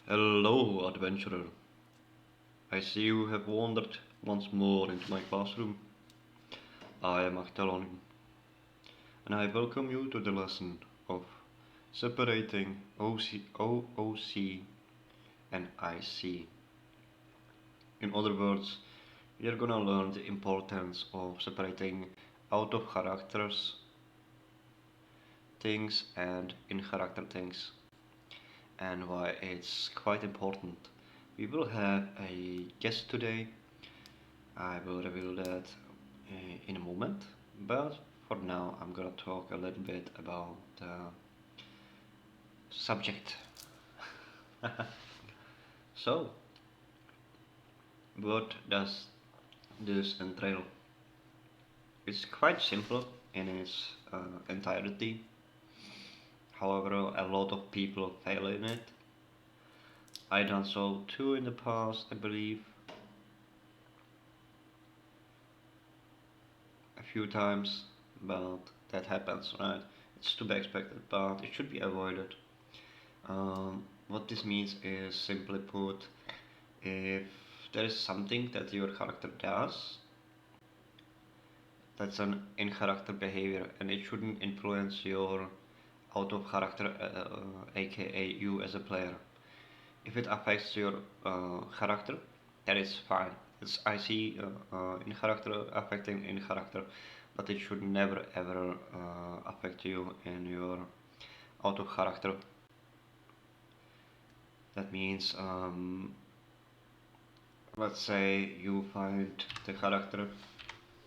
Hello, adventurer. I see you have wandered once more into my classroom. I am Achtelon, and I welcome you to the lesson of separating OOC and IC. In other words, we are gonna learn the importance of separating out of characters things and in character things, and why it's quite important. We will have a guest today. I will reveal that in a moment, but for now I'm gonna talk a little bit about the subject. So, what does this entail? It's quite simple in its entirety. However, a lot of people fail in it. I done so too in the past, I believe, a few times, but that happens, right? It's to be expected, but it should be avoided. What this means is, simply put, if there is something that your character does that's an in character behavior and it shouldn't influence your out of character, aka you as a player. If it affects your character, that is fine. It's I see in character affecting in character, but it should never ever affect you in your out of character. That means, let's say you find the character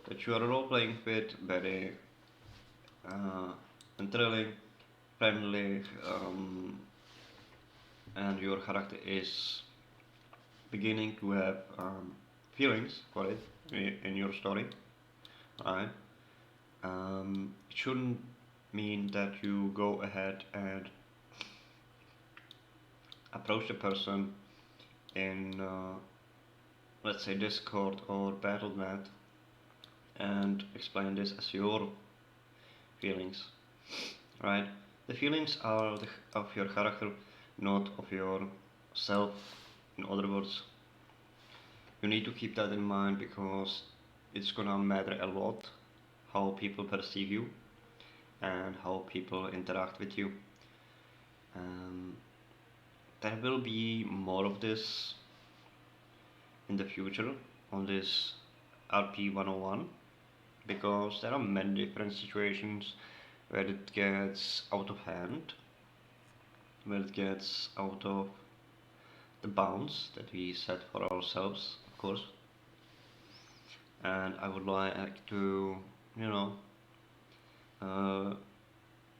that you are role playing with very thrilling, friendly, and your character is beginning to have feelings for it in your story, right? It shouldn't mean that you go ahead and approach the person in, let's say, Discord or Battle.net and explain this as your feelings, right? The feelings are of your character, not of yourself. In other words, you need to keep that in mind because it's gonna matter a lot how people perceive you and how people interact with you. There will be more of this in the future on this RP 101 because there are many different situations where it gets out of hand, where it gets out of the bounds that we set for ourselves, of course. And I would like to, you know, uh,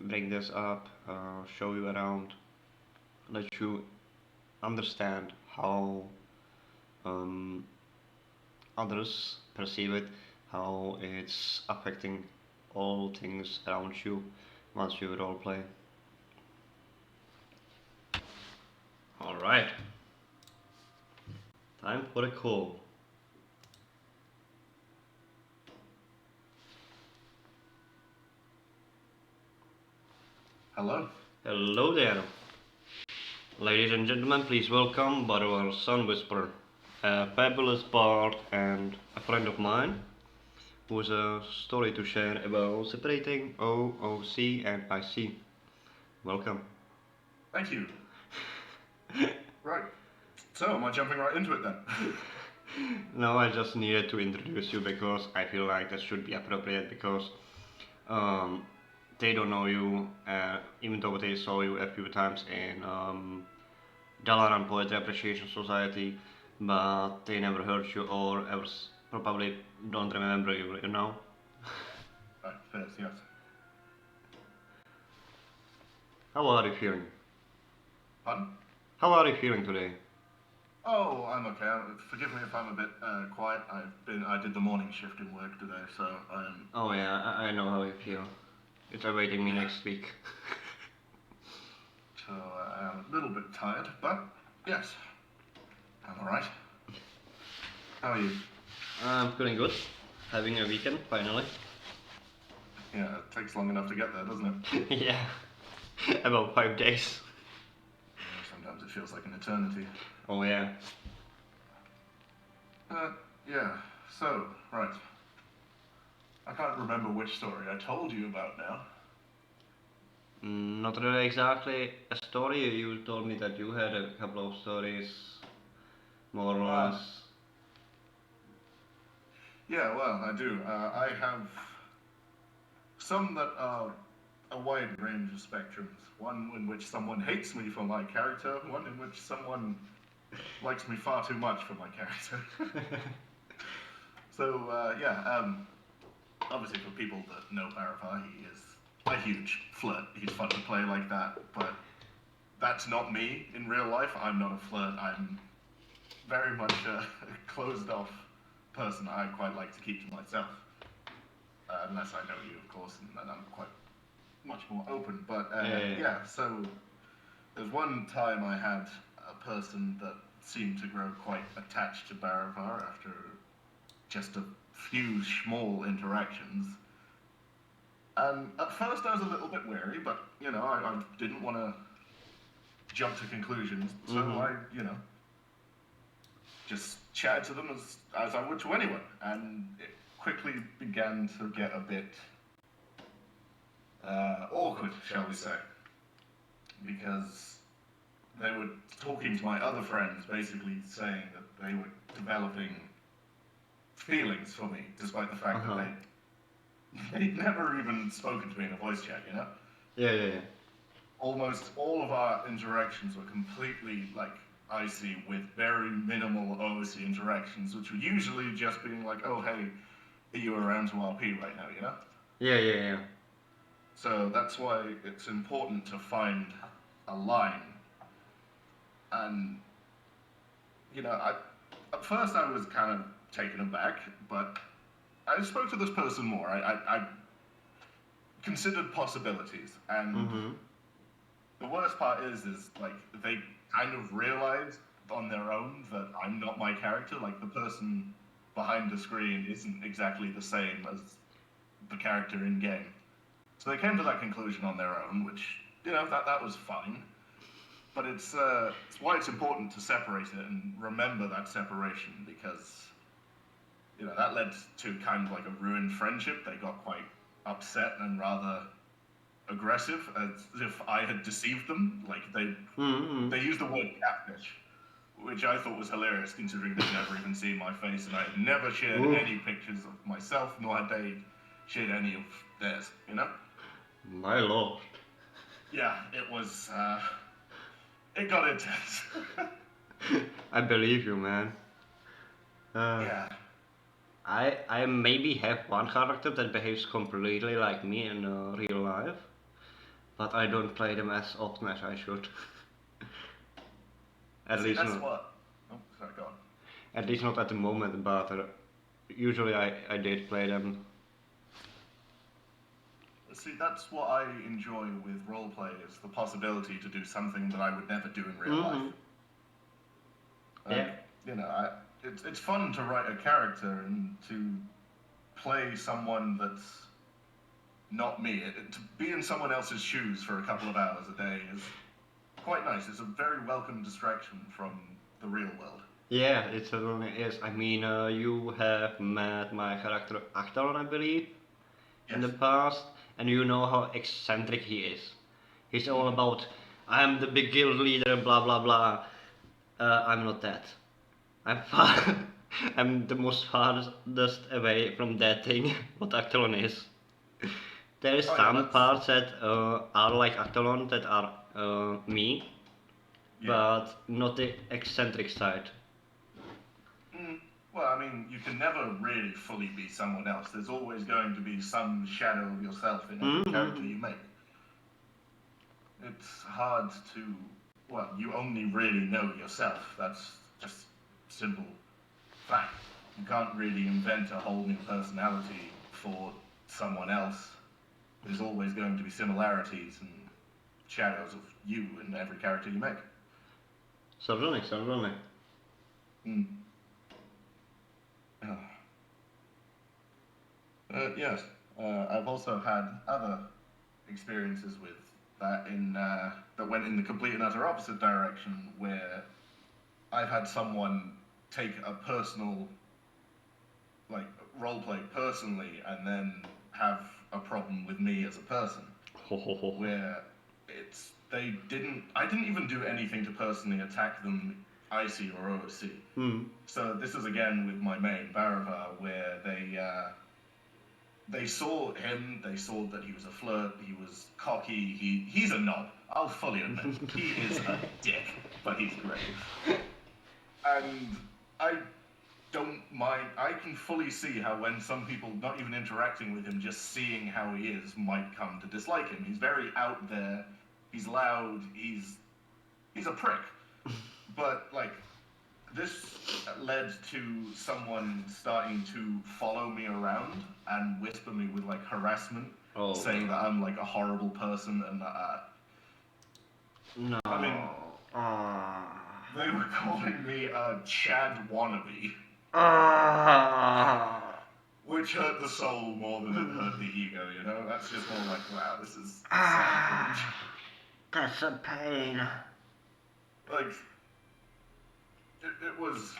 bring this up, show you around, let you understand how others perceive it, how it's affecting all things around you once you roleplay. Alright, time for a call. Hello. Hello there. Ladies and gentlemen, please welcome Barovar Sun Whisperer, a fabulous bard and a friend of mine who has a story to share about separating OOC and IC. Welcome. Thank you. Right. So, am I jumping right into it then? No, I just needed to introduce you because I feel like that should be appropriate because they don't know you, even though they saw you a few times in Dalaran Poetry Appreciation Society, but they never heard you or ever probably don't remember you, you know? Right, first, yes. How are you feeling? Pardon? How are you feeling today? Oh, I'm okay. Forgive me if I'm a bit quiet. I did the morning shift in work today, so I'm. Oh yeah, I know how you feel. It's awaiting me next week. So I am a little bit tired, but yes, I'm alright. How are you? I'm feeling good. Having a weekend, finally. Yeah, it takes long enough to get there, doesn't it? Yeah, about 5 days. Yes, sometimes it feels like an eternity. Oh yeah. Yeah, so, right. I can't remember which story I told you about now. Not really exactly a story. You told me that you had a couple of stories, more or less. Yeah, well, I do. I have some that are a wide range of spectrums. One in which someone hates me for my character, one in which someone likes me far too much for my character. So, obviously for people that know Barovar, he is a huge flirt. He's fun to play like that, but that's not me in real life. I'm not a flirt. I'm very much a closed off person. I quite like to keep to myself. Unless I know you, of course, and then I'm quite much more open. But yeah, so there's one time I had a person that seemed to grow quite attached to Barovar after just a few small interactions. And at first I was a little bit wary, but, you know, I didn't want to jump to conclusions, so I, you know, just chatted to them as I would to anyone. And it quickly began to get a bit awkward, shall we say. Because they were talking to my other friends, basically saying that they were developing feelings for me, despite the fact that they'd never even spoken to me in a voice chat, you know? Yeah. Almost all of our interactions were completely, like, icy, with very minimal OOC interactions, which were usually just being like, oh, hey, are you around to RP right now, you know? Yeah. So that's why it's important to find a line. And, you know, at first I was kind of taken aback, but I spoke to this person more. I considered possibilities, and the worst part is like they kind of realized on their own that I'm not my character. Like the person behind the screen isn't exactly the same as the character in game. So they came to that conclusion on their own, which, you know, that was fine. But it's why it's important to separate it and remember that separation, because, you know, that led to kind of like a ruined friendship. They got quite upset and rather aggressive, as if I had deceived them. Like they used the word catfish, which I thought was hilarious, considering they'd never even seen my face, and I had never shared any pictures of myself, nor had they shared any of theirs, you know? My lord. Yeah, it was, it got intense. I believe you, man. Yeah. I maybe have one character that behaves completely like me in real life, but I don't play them as often as I should. At least that's not. what. Oh, sorry, go on. At least not at the moment, but usually I did play them. See, that's what I enjoy with roleplay, is the possibility to do something that I would never do in real life. Yeah. You know, it's fun to write a character and to play someone that's not me. To be in someone else's shoes for a couple of hours a day is quite nice. It's a very welcome distraction from the real world. Yeah, it certainly is. I mean, you have met my character Actalon, I believe, in the past, and you know how eccentric he is. He's all about, I'm the big guild leader, blah blah blah. I'm not that. I'm far. I'm the most farthest away from that thing, what Actalon is. There is some parts that are like Actalon, that are me, but not the eccentric side. Well, I mean, you can never really fully be someone else. There's always going to be some shadow of yourself in every character you make. It's hard to, well, you only really know yourself. That's just simple fact. You can't really invent a whole new personality for someone else. There's always going to be similarities and shadows of you in every character you make. Certainly. Yes, I've also had other experiences with that went in the complete and utter opposite direction, where I've had someone take a personal, like, roleplay personally, and then have a problem with me as a person. Where I didn't even do anything to personally attack them, IC or OOC. So this is again with my main, Barovar, where they saw him, they saw that he was a flirt, he was cocky, he's a knob. I'll fully admit, he is a dick, but he's great. And I don't mind, I can fully see how when some people, not even interacting with him, just seeing how he is, might come to dislike him. He's very out there, he's loud, he's a prick. But, like, this led to someone starting to follow me around and whisper me with, like, harassment, saying that I'm, like, a horrible person and that. No. I mean, they were calling me a Chad wannabe. Which hurt the soul more than it hurt the ego, you know? That's just more like, wow, this is savage. That's a pain. Like, it was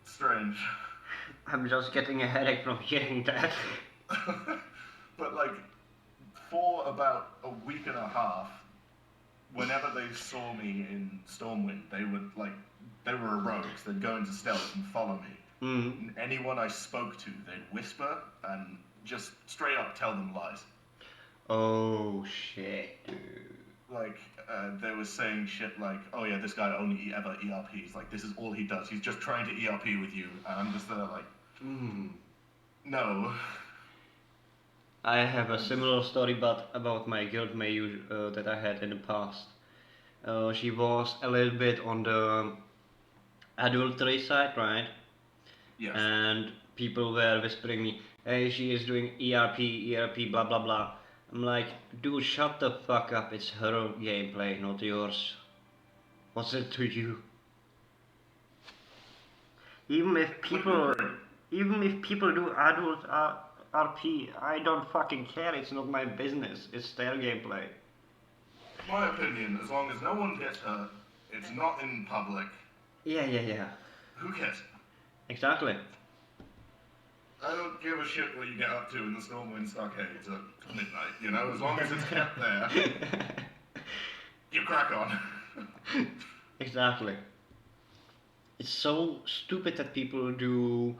strange. I'm just getting a headache from hearing that. But, like, for about a week and a half, whenever they saw me in Stormwind, they were rogues. They'd go into stealth and follow me. And anyone I spoke to, they'd whisper and just straight up tell them lies. Oh shit, dude. Like, they were saying shit like, oh yeah, this guy only ever ERPs, like, this is all he does, he's just trying to ERP with you, and I'm just there like, no. I have a similar story but about my guild mage that I had in the past. She was a little bit on the adultery side, right? Yes. And people were whispering me, hey, she is doing ERP, blah blah blah. I'm like, dude, shut the fuck up, it's her gameplay, not yours. What's it to you? Even if people do adult RP, I don't fucking care, it's not my business, it's their gameplay. My opinion, as long as no one gets hurt, it's not in public. Yeah. Who cares? Exactly. I don't give a shit what you get up to in the Stormwind Stockades at midnight, you know, as long as it's kept there, you crack on. Exactly. It's so stupid that people do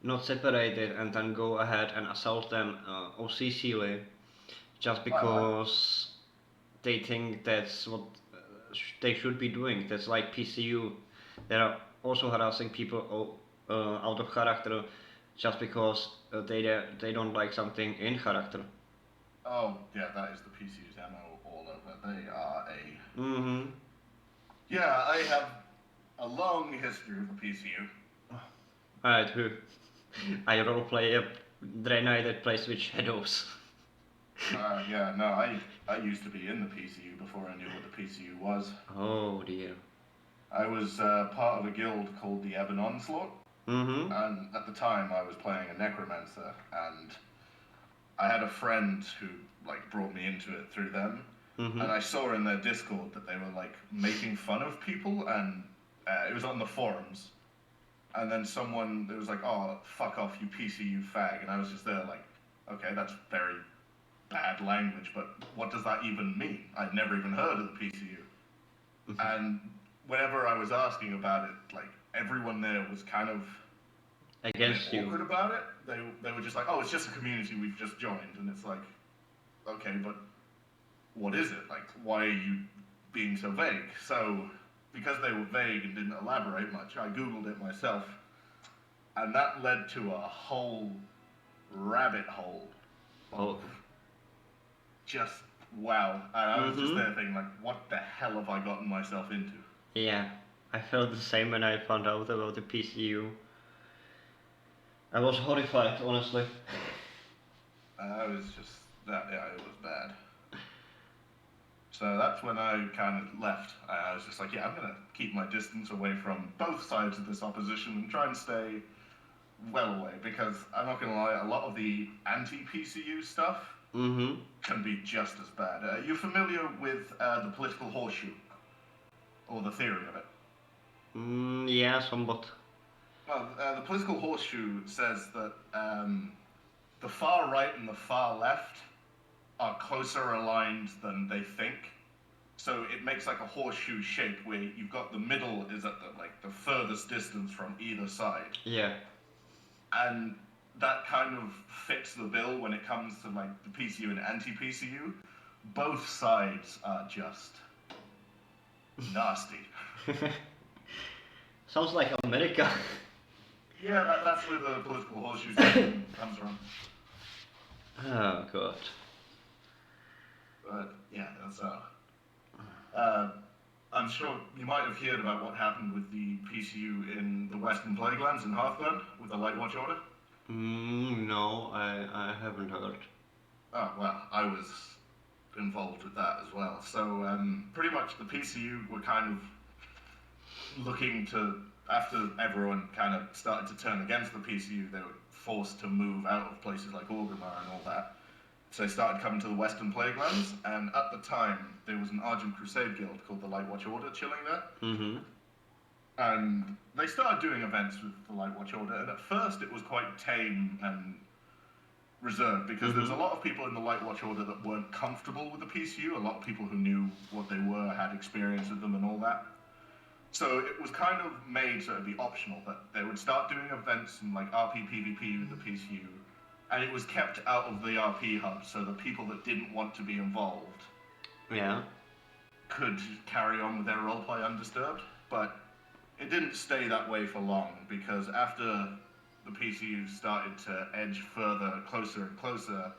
not separate it and then go ahead and assault them OCCly just because they think that's what they should be doing. That's like PCU. They are also harassing people out of character just because they don't like something in character. Oh, yeah, that is the PCU's MO all over. They are a... Yeah, I have a long history with the PCU. I do. I roleplay a Draenei that plays with shadows. Yeah, no, I used to be in the PCU before I knew what the PCU was. Oh dear. I was part of a guild called the Ebon Onslaught. And at the time I was playing a necromancer, and I had a friend who like brought me into it through them. And I saw in their Discord that they were like making fun of people, and it was on the forums. And then someone, it was like, oh, fuck off, you PCU fag. And I was just there like, okay, that's very bad language, but what does that even mean? I'd never even heard of the PCU. And whenever I was asking about it, like, everyone there was kind of against you. Awkward about it. They were just like, oh, it's just a community we've just joined. And it's like, okay, but what is it? Like, why are you being so vague? So, because they were vague and didn't elaborate much, I Googled it myself. And that led to a whole rabbit hole of just, wow. And I was just there thinking, like, what the hell have I gotten myself into? Yeah, I felt the same when I found out about the PCU. I was horrified, honestly. I was just, yeah, it was bad. So that's when I kind of left. I was just like, yeah, I'm going to keep my distance away from both sides of this opposition and try and stay well away, because I'm not going to lie, a lot of the anti-PCU stuff can be just as bad. Are you familiar with the political horseshoe? Or the theory of it? Yeah, somewhat. Well, the political horseshoe says that the far right and the far left are closer aligned than they think. So it makes like a horseshoe shape where you've got the middle is at the furthest distance from either side. Yeah. And that kind of fits the bill when it comes to like the PCU and anti-PCU. Both sides are just nasty. Sounds like America. Yeah, that's where the political horseshoe comes from. Oh god. But yeah, that's I'm sure you might have heard about what happened with the PCU in the Western Plaguelands in Hearthland with the Light Watch Order. No, I haven't heard. Oh well, I was involved with that as well. So pretty much the PCU were kind of looking to, after everyone kind of started to turn against the PCU, they were forced to move out of places like Orgrimmar and all that. So they started coming to the Western Plaguelands, and at the time there was an Argent Crusade guild called the Light Watch Order chilling there. And they started doing events with the Light Watch Order, and at first it was quite tame and reserved, because there was a lot of people in the Light Watch Order that weren't comfortable with the PCU, a lot of people who knew what they were, had experience with them and all that. So it was kind of made so it'd be optional, that they would start doing events in like RP PvP with the PCU, and it was kept out of the RP hub, so the people that didn't want to be involved could carry on with their roleplay undisturbed. But it didn't stay that way for long, because after the PCU started to edge further, closer and closer,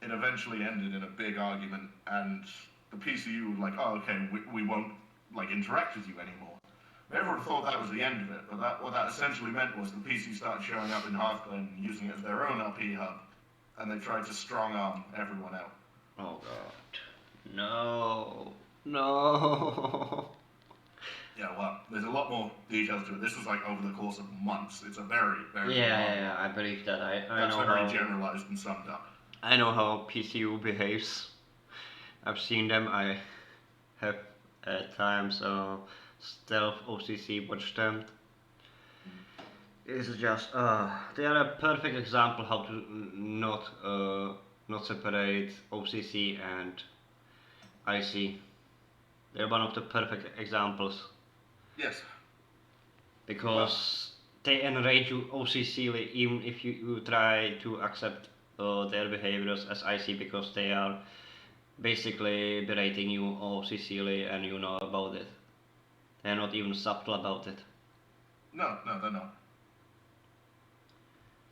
it eventually ended in a big argument, and the PCU was like, oh, okay, we won't like interact with you anymore. Everyone thought that was the end of it, but what that essentially meant was the PC started showing up in Hearthland and using it as their own RP hub, and they tried to strong arm everyone out. Oh god. No. No. Yeah, well, there's a lot more details to it. This was like over the course of months. It's a very, very Yeah, I believe that. I that's know very how generalized and summed up. I know how PCU behaves. I've seen them. I have at times stealth OCC watched them. It's just they are a perfect example how to not separate OCC and IC. They're one of the perfect examples. Yes. Because they enrage you OCC even if you try to accept their behaviors as IC, because they are basically berating you OCC and you know about it. They're not even subtle about it. No, they're not.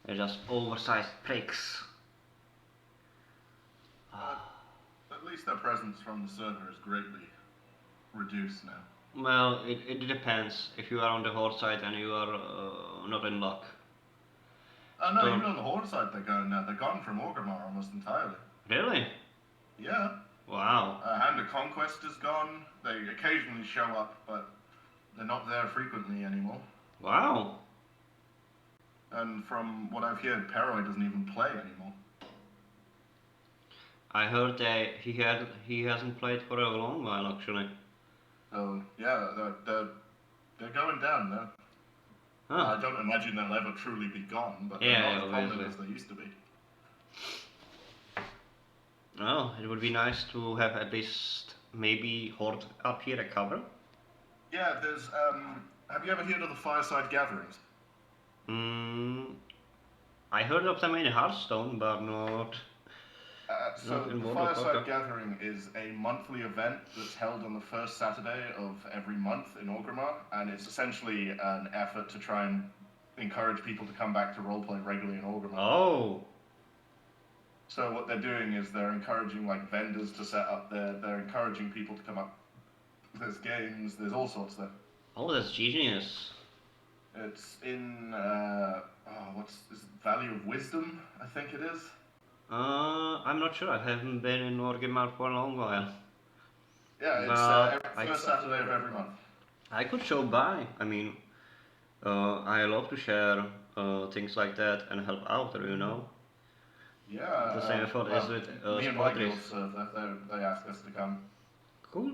They're just oversized pricks. At least their presence from the server is greatly reduced now. Well, it depends. If you are on the Horde side and you are not in luck. Oh no, even on the Horde side they're going now. They're gone from Orgrimmar almost entirely. Really? Yeah. Wow. Hand of Conquest is gone. They occasionally show up, but they're not there frequently anymore. Wow. And from what I've heard, Perroy doesn't even play anymore. I heard that he hasn't played for a long while actually. So yeah, they're going down though. Huh. I don't imagine they'll ever truly be gone, but they're Yeah, not as prominent obviously. as they used to be. Well, it would be nice to have at least maybe Horde up here a cover. Yeah, there's have you ever heard of the Fireside Gatherings? I heard of them in Hearthstone, but not. So in the World of Fireside Warcraft. Gathering is a monthly event that's held on the first Saturday of every month in Orgrimmar, and it's essentially an effort to try and encourage people to come back to roleplay regularly in Orgrimmar. Oh. So what they're doing is they're encouraging like vendors to set up there. They're encouraging people to come up. There's games. There's all sorts there. Oh, that's genius. It's in is it Valley of Wisdom? I think it is. I'm not sure. I haven't been in Orgrimmar for a long while. Yeah, it's But first Saturday of every month. I could show by. I mean, I love to share things like that and help out, you know. Yeah. The same effort well, as with me and my poetry. guild serve that. They asked us to come. Cool.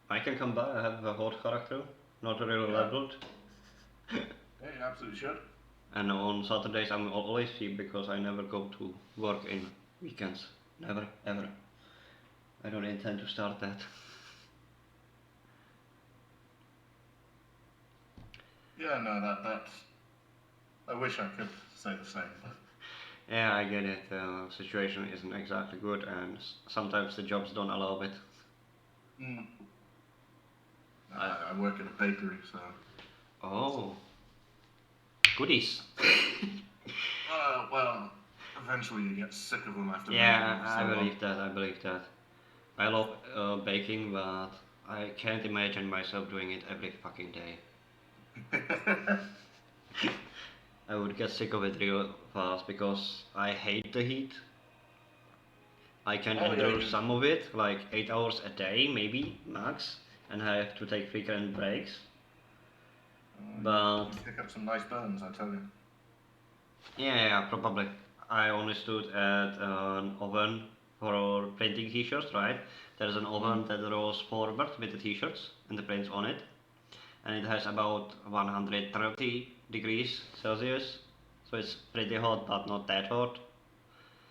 I can come by. I have a hot character, not really Yeah. leveled. Yeah, you absolutely should. And on Saturdays I'm always free because I never go to work in weekends. Never, ever. I don't intend to start that. Yeah, no, that's. I wish I could say the same. But Yeah, I get it. Situation isn't exactly good, and sometimes the jobs don't allow it. mm, I work in a bakery, so. Oh, goodies. Well, eventually you get sick of them after making Yeah, them I so long. believe that. I believe that. I love baking, but I can't imagine myself doing it every fucking day. I would get sick of it real fast because I hate the heat. I can Oh, yeah, endure you, some of it, like 8 hours a day, maybe max, and I have to take frequent breaks. But you pick up some nice burns, I tell you. yeah, probably. I only stood at an oven for printing t-shirts, right? There's an oven that rolls forward with the t-shirts and the prints on it, and it has about 130 degrees Celsius, so it's pretty hot, but not that hot.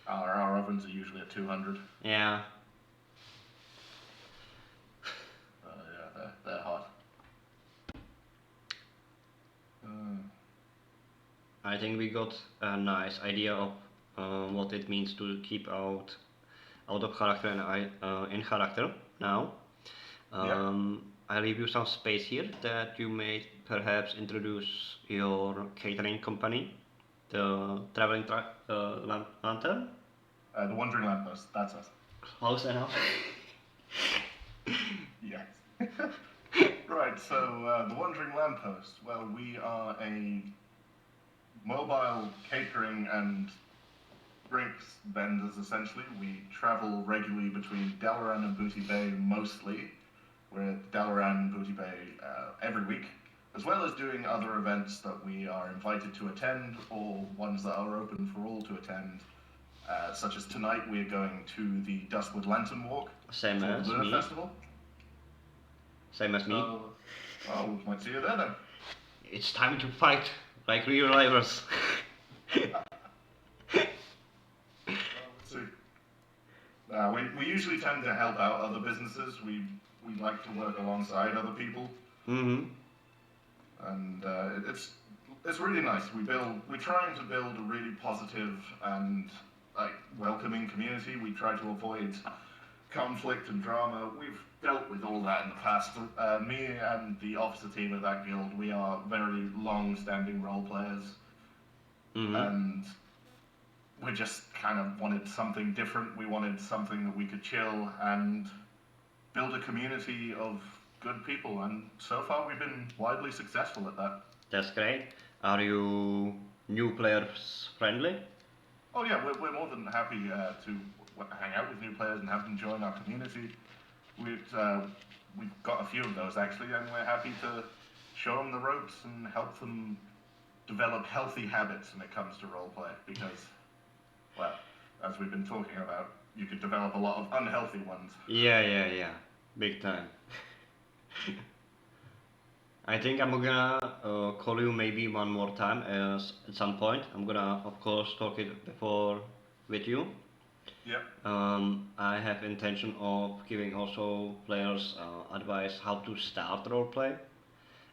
Our ovens are usually at 200. Yeah, Yeah, they're hot. I think we got a nice idea of what it means to keep out of character and in character now. Yep. I leave you some space here that you may perhaps introduce your catering company, the traveling lantern. The Wandering Lamppost, that's us. Close enough. Yes. Right, so the Wandering Lamppost. Well, we are a mobile catering and drinks vendors, essentially. We travel regularly between Dalaran and Booty Bay mostly. We're at Dalaran and Booty Bay every week, as well as doing other events that we are invited to attend or ones that are open for all to attend. Such as tonight, we're going to the Duskwood Lantern Walk Same for the as Luna me. Festival. Same as me. So, well, we might see you there then. It's time to fight like real rivals. Let's see. We usually tend to help out other businesses. We like to work alongside other people, Mm-hmm. and it's really nice. We're trying to build a really positive and like welcoming community. We try to avoid conflict and drama. We've dealt with all that in the past. Me and the officer team of that guild, we are very long-standing role players, Mm-hmm. and we just kind of wanted something different. We wanted something that we could chill and build a community of good people, and so far we've been widely successful at that. That's great. Are you new players friendly? Oh yeah, we're more than happy to hang out with new players and have them join our community. We've got a few of those actually, and we're happy to show them the ropes and help them develop healthy habits when it comes to roleplay. Because, well, as we've been talking about, you could develop a lot of unhealthy ones. Yeah. Big time. I think I'm gonna call you maybe one more time as at some point. I'm gonna of course talk it before with you. Yep. I have intention of giving also players advice how to start roleplay,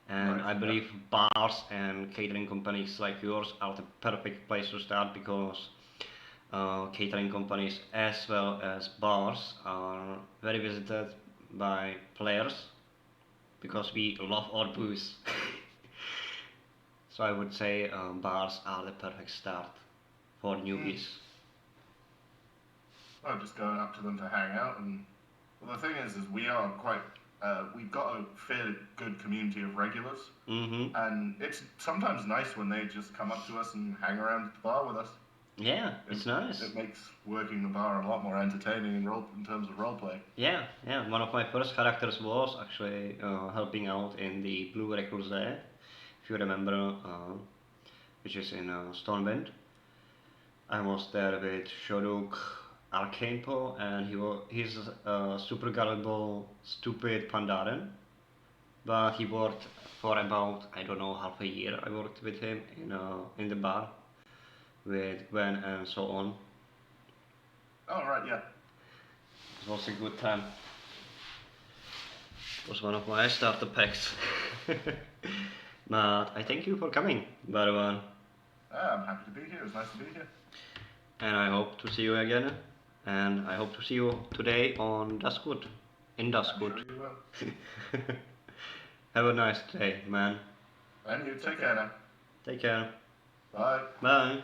and Right, I yeah. believe bars and catering companies like yours are the perfect place to start because catering companies as well as bars are very visited by players because we love our booze. So I would say bars are the perfect start for newbies. Well, just going up to them to hang out, and well, the thing is we are quite. We've got a fairly good community of regulars, Mm-hmm. and it's sometimes nice when they just come up to us and hang around the bar with us. Yeah, it's nice. It makes working the bar a lot more entertaining in terms of roleplay. Yeah. One of my first characters was actually helping out in the Blue Recruits there, if you remember, which is in Stonewind. I was there with Shoduk Arcanepo, and he's a super gullible, stupid Pandaren. But he worked for about, I don't know, half a year. I worked with him in the bar with Gwen and so on. Oh, right, yeah. It was a good time. It was one of my starter packs. But I thank you for coming, Barovar. I'm happy to be here. It was nice to be here. And I hope to see you again. And I hope to see you today on Duskwood. In Duskwood. I'm sure you will. Have a nice day, man. And you take care now. Take care. Bye. Bye.